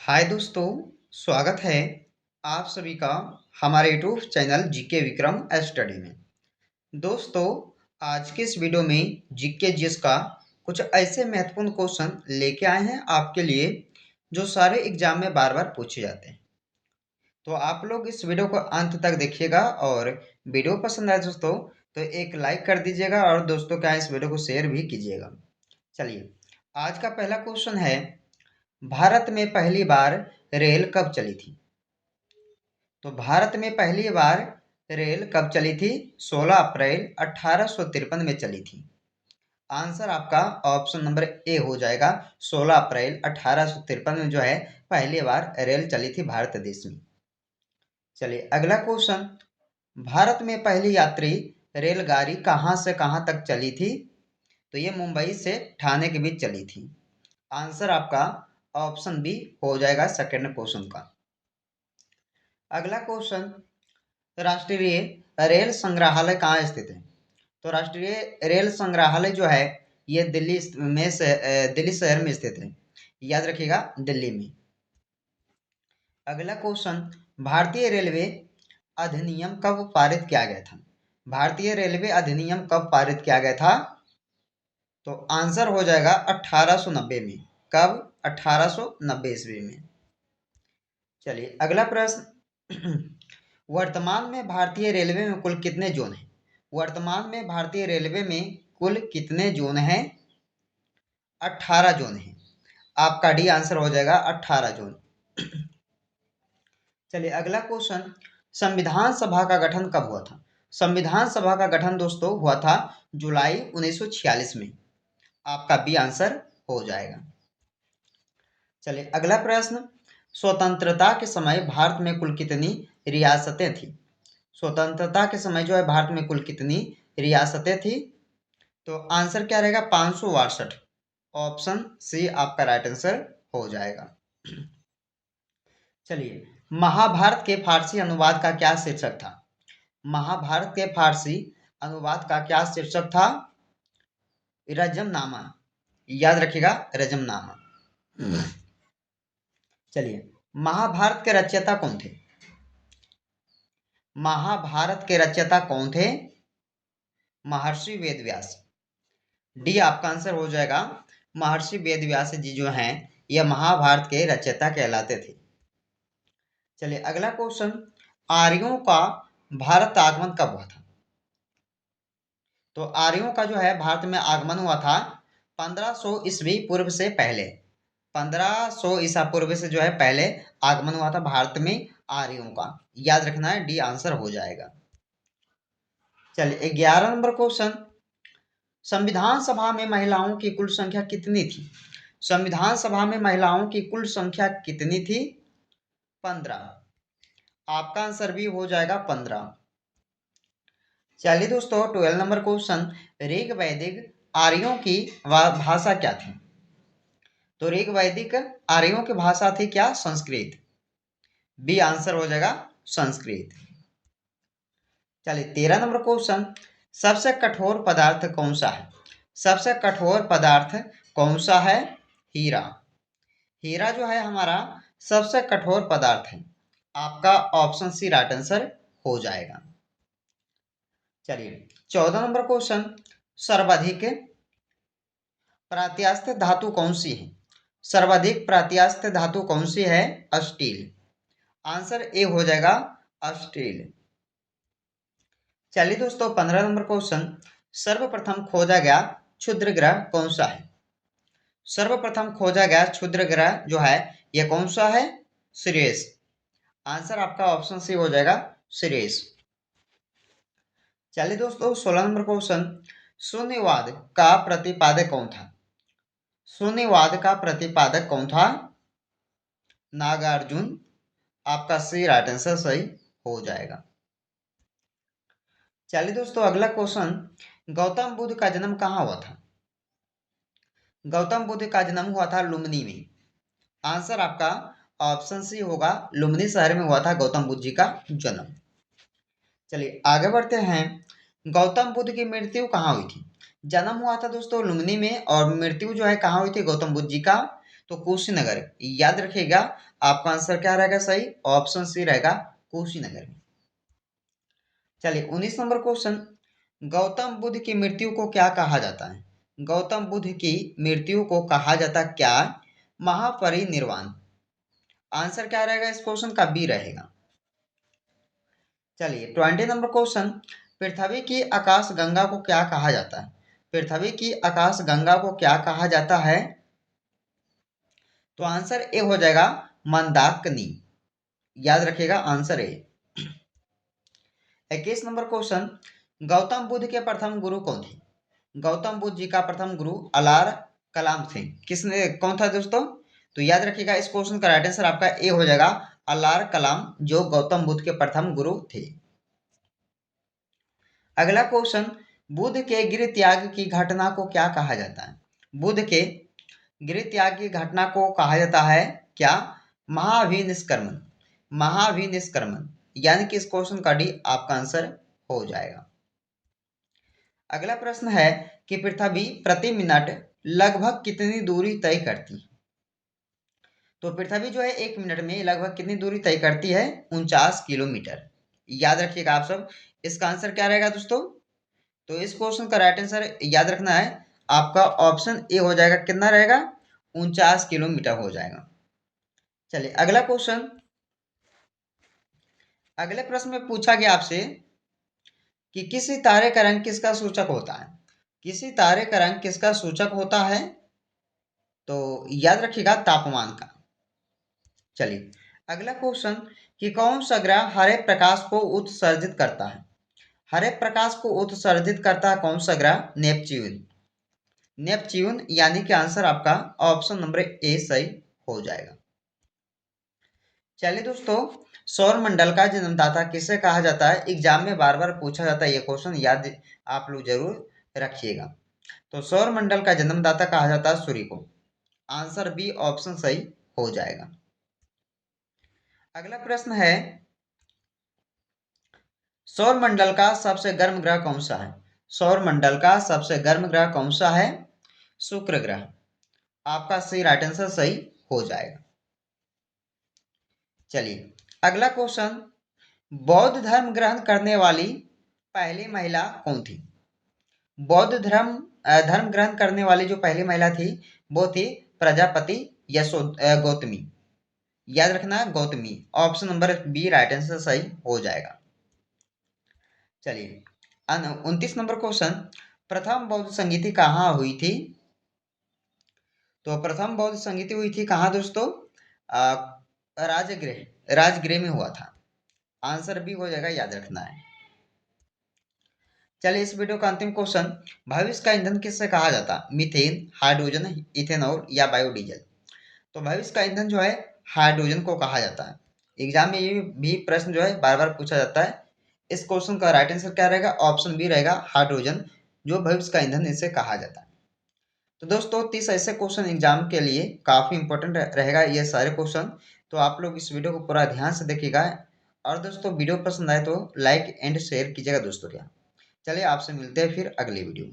हाय दोस्तों, स्वागत है आप सभी का हमारे YouTube channel GK Vikram study में। दोस्तों, आज के इस वीडियो में जीके जीएस का कुछ ऐसे महत्वपूर्ण क्वेश्चन लेके आए हैं आपके लिए जो सारे एग्जाम में बार बार पूछे जाते हैं। तो आप लोग इस वीडियो को अंत तक देखिएगा और वीडियो पसंद आए दोस्तों तो एक लाइक कर दीजिएगा और दोस्तों क्या इस वीडियो को शेयर भी कीजिएगा। चलिए, आज का पहला क्वेश्चन है, भारत में पहली बार रेल कब चली थी? तो भारत में पहली बार रेल कब चली थी? 16 अप्रैल 1853 में चली थी। आंसर आपका ऑप्शन नंबर ए हो जाएगा। 16 अप्रैल 1853 में जो है पहली बार रेल चली थी भारत देश में। चलिए अगला क्वेश्चन, भारत में पहली यात्री रेलगाड़ी कहाँ से कहाँ तक चली थी? तो ये मुंबई से ठाणे के बीच चली थी। आंसर आपका ऑप्शन बी हो जाएगा सेकंड क्वेश्चन का। अगला क्वेश्चन, राष्ट्रीय रेल संग्रहालय कहाँ स्थित है? तो राष्ट्रीय रेल संग्रहालय जो है ये दिल्ली शहर में स्थित है। याद रखिएगा, दिल्ली में। अगला क्वेश्चन, भारतीय रेलवे अधिनियम कब पारित किया गया था? भारतीय रेलवे अधिनियम कब पारित किया गया था? तो आंसर हो जाएगा 1890 में। कब? 1890 ईस्वी में। चलिए अगला प्रश्न, वर्तमान में भारतीय रेलवे में कुल कितने जोन हैं? वर्तमान में भारतीय रेलवे में कुल कितने जोन हैं? 18 जोन हैं। आपका डी आंसर हो जाएगा 18 जोन। चलिए अगला क्वेश्चन, संविधान सभा का गठन कब हुआ था? संविधान सभा का गठन दोस्तों हुआ था जुलाई 1946 में। आपका बी आंसर हो जाएगा। चलिए अगला प्रश्न, स्वतंत्रता के समय भारत में कुल कितनी रियासतें थी? स्वतंत्रता के समय जो है भारत में कुल कितनी रियासतें थी? तो आंसर क्या रहेगा? 562। ऑप्शन सी आपका राइट आंसर हो जाएगा। चलिए, महाभारत के फारसी अनुवाद का क्या शीर्षक था? महाभारत के फारसी अनुवाद का क्या शीर्षक था? रजमनामा। याद रखिएगा, रजमनामा। चलिए, महाभारत के रचयिता कौन थे? महाभारत के रचयिता कौन थे? महर्षि वेदव्यास। डी आपका आंसर हो जाएगा। महर्षि वेदव्यास जी जो हैं यह महाभारत के रचयिता कहलाते थे। चलिए अगला क्वेश्चन, आर्यों का भारत आगमन कब हुआ था? तो आर्यों का जो है भारत में आगमन हुआ था 1500 ईस्वी पूर्व से पहले। 1500 ईसा पूर्व से जो है पहले आगमन हुआ था भारत में आर्यों का। याद रखना है, डी आंसर हो जाएगा। चलिए 11 नंबर क्वेश्चन, संविधान सभा में महिलाओं की कुल संख्या कितनी थी? संविधान सभा में महिलाओं की कुल संख्या कितनी थी? 15। आपका आंसर भी हो जाएगा 15। चलिए दोस्तों 12 नंबर क्वेश्चन, ऋग वैदिक आर्यों की भाषा क्या थी? तो ऋग वैदिक आर्यों की भाषा थी क्या? संस्कृत। बी आंसर हो जाएगा संस्कृत। चलिए 13 नंबर क्वेश्चन, सबसे कठोर पदार्थ कौन सा है? सबसे कठोर पदार्थ कौन सा है? हीरा। हीरा जो है हमारा सबसे कठोर पदार्थ है। आपका ऑप्शन सी राइट आंसर हो जाएगा। चलिए 14 नंबर क्वेश्चन, सर्वाधिक प्रात्यास्थ धातु कौन सी है? सर्वाधिक प्रात्यास्थ धातु कौन सी है? स्टील। आंसर ए हो जाएगा स्टील। चलिए दोस्तों 15 नंबर क्वेश्चन, सर्वप्रथम खोजा गया क्षुद्र ग्रह कौन सा है? सर्वप्रथम खोजा गया क्षुद्र ग्रह जो है यह कौन सा है? सिरियस। आंसर आपका ऑप्शन सी हो जाएगा सिरियस। चलिए दोस्तों 16 नंबर क्वेश्चन, शून्यवाद का प्रतिपादक कौन था? शून्यवाद का प्रतिपादक कौन था? नागार्जुन। आपका सी राइट आंसर सही हो जाएगा। चलिए दोस्तों अगला क्वेश्चन, गौतम बुद्ध का जन्म कहाँ हुआ था? गौतम बुद्ध का जन्म हुआ था लुम्बिनी में। आंसर आपका ऑप्शन सी होगा, लुम्बिनी शहर में हुआ था गौतम बुद्ध जी का जन्म। चलिए आगे बढ़ते हैं, गौतम बुद्ध की मृत्यु कहाँ हुई थी? जन्म हुआ था दोस्तों लुम्बिनी में और मृत्यु जो है कहाँ हुई थी गौतम बुद्ध जी का? तो कुशीनगर, याद रखिएगा आपका आंसर क्या रहेगा सही, ऑप्शन सी रहेगा कुशीनगर। चलिए 19 नंबर क्वेश्चन, गौतम बुद्ध की मृत्यु को क्या कहा जाता है? गौतम बुद्ध की मृत्यु को कहा जाता क्या? महापरिनिर्वाण। आंसर क्या रहेगा इस क्वेश्चन का, बी रहेगा। चलिए 20 नंबर क्वेश्चन, पृथ्वी की आकाश गंगा को क्या कहा जाता है? पृथ्वी की आकाश गंगा को क्या कहा जाता है? तो आंसर ए हो जाएगा मंदाकिनी, याद रखिएगा answer A. 21 number question, Gautam Buddha के प्रथम गुरु कौन थे? गौतम बुद्ध जी का प्रथम गुरु अलार कलाम थे। किसने, कौन था दोस्तों? तो याद रखिएगा इस क्वेश्चन का राइट आंसर आपका ए हो जाएगा अलार कलाम, जो गौतम बुद्ध के प्रथम गुरु थे। अगला क्वेश्चन, बुद्ध के गृह त्याग की घटना को क्या कहा जाता है? बुद्ध के गृह त्याग की घटना को कहा जाता है क्या? महाभिनिष्क्रमण। महाभिनिष्क्रमण, यानी कि इस क्वेश्चन का डी आपका आंसर हो जाएगा। अगला प्रश्न है कि पृथ्वी प्रति मिनट लगभग कितनी दूरी तय करती है? तो पृथ्वी जो है 1 मिनट में लगभग कितनी दूरी तय करती है? 49 किलोमीटर। याद रखिएगा आप सब, इसका आंसर क्या रहेगा दोस्तों? तो इस क्वेश्चन का राइट आंसर याद रखना है आपका ऑप्शन ए हो जाएगा, कितना रहेगा? 49 किलोमीटर हो जाएगा। चलिए अगला क्वेश्चन, अगले प्रश्न में पूछा गया आपसे कि किसी तारे का रंग किसका सूचक होता है? किसी तारे का रंग किसका सूचक होता है? तो याद रखिएगा तापमान का। चलिए अगला क्वेश्चन, कि कौन सा ग्रह हरे प्रकाश को उत्सर्जित करता है? हरे प्रकाश को उत्सर्जित करता है कौन सा ग्रह? नेपच्यून। नेपच्यून, यानी कि आंसर आपका ऑप्शन नंबर ए सही हो जाएगा। चलिए दोस्तों, सौर मंडल का जन्मदाता किसे कहा जाता है? एग्जाम में बार बार पूछा जाता है ये क्वेश्चन, याद आप लोग जरूर रखिएगा। तो सौर मंडल का जन्मदाता कहा जाता है सूर्य को। आंसर बी ऑप्शन सही हो जाएगा। अगला प्रश्न है, सौर मंडल का सबसे गर्म ग्रह कौन सा है? सौर मंडल का सबसे गर्म ग्रह कौन सा है? शुक्र ग्रह। आपका सही राइट आंसर सही हो जाएगा। चलिए अगला क्वेश्चन, बौद्ध धर्म ग्रहण करने वाली पहली महिला कौन थी? बौद्ध धर्म ग्रहण करने वाली जो पहली महिला थी वो थी प्रजापति गौतमी। याद रखना Gautami, option number B right answer सही हो जाएगा। चलिए 29 नंबर क्वेश्चन, प्रथम बौद्ध संगीति कहाँ हुई थी? तो प्रथम बौद्ध संगीति हुई थी कहाँ दोस्तों? राजगृह, राजगृह में हुआ था। आंसर बी हो जाएगा, याद रखना है। चलिए इस वीडियो का अंतिम क्वेश्चन, भविष्य का ईंधन किससे कहा जाता है? मीथेन, हाइड्रोजन, इथेनॉल या बायोडीजल? तो भविष्य का ईंधन जो है हाइड्रोजन को कहा जाता है। एग्जाम में ये भी प्रश्न जो है बार बार पूछा जाता है। इस क्वेश्चन का राइट आंसर क्या रहेगा? ऑप्शन बी रहेगा हाइड्रोजन, जो भविष्य का ईंधन इसे कहा जाता है। तो दोस्तों 30 ऐसे क्वेश्चन एग्जाम के लिए काफ़ी इंपॉर्टेंट रहेगा ये सारे क्वेश्चन, तो आप लोग इस वीडियो को पूरा ध्यान से देखिएगा। और दोस्तों वीडियो पसंद आए तो लाइक एंड शेयर कीजिएगा दोस्तों क्या। चलिए आपसे मिलते हैं फिर अगली वीडियो।